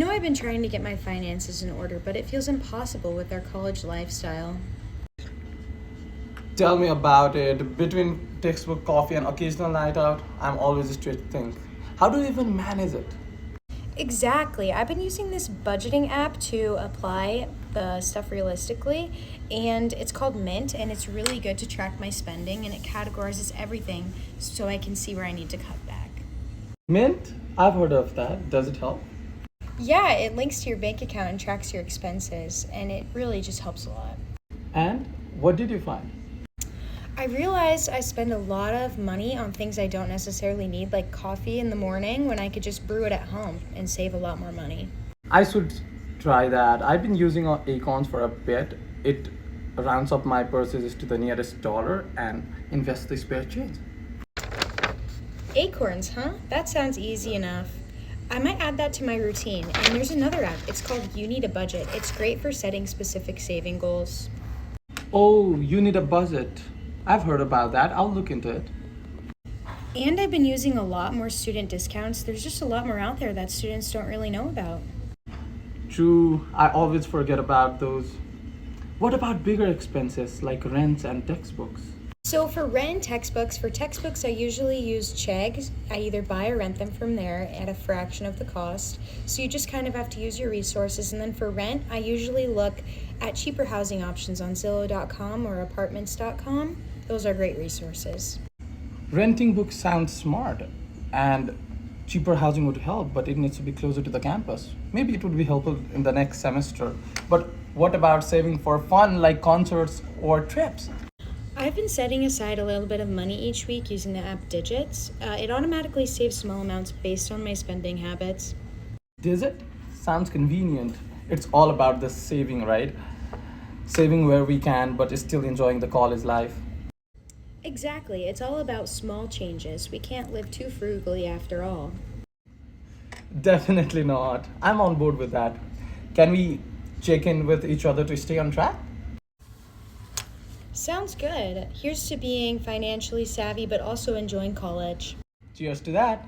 I've been trying to get my finances in order, but it feels impossible with our college lifestyle. Tell me about it. Between textbook, coffee, and occasional night out, I'm always straight to think. How do you even manage it? Exactly. I've been using this budgeting app to apply the stuff realistically, and it's called Mint, and it's really good to track my spending, and it categorizes everything so I can see where I need to cut back. Mint? I've heard of that. Does it help? Yeah, it links to your bank account and tracks your expenses, and it really just helps a lot. And what did you find? I realized I spend a lot of money on things I don't necessarily need, like coffee in the morning, when I could just brew it at home and save a lot more money. I should try that. I've been using Acorns for a bit. It rounds up my purchases to the nearest dollar and invests the spare change. Acorns, huh? That sounds easy enough. I might add that to my routine. And there's another app. It's called You Need a Budget. It's great for setting specific saving goals. Oh, you need a budget. I've heard about that. I'll look into it. And I've been using a lot more student discounts. There's just a lot more out there that students don't really know about. True, I always forget about those. What about bigger expenses like rents and textbooks? So for textbooks, I usually use Chegg. I either buy or rent them from there at a fraction of the cost. So you just kind of have to use your resources. And then for rent, I usually look at cheaper housing options on Zillow.com or apartments.com. Those are great resources. Renting books sounds smart, and cheaper housing would help, but it needs to be closer to the campus. Maybe it would be helpful in the next semester. But what about saving for fun like concerts or trips? I've been setting aside a little bit of money each week using the app Digits. It automatically saves small amounts based on my spending habits. Does it? Sounds convenient. It's all about the saving, right? Saving where we can, but still enjoying the college life. Exactly. It's all about small changes. We can't live too frugally after all. Definitely not. I'm on board with that. Can we check in with each other to stay on track? Sounds good. Here's to being financially savvy but also enjoying college. Cheers to that.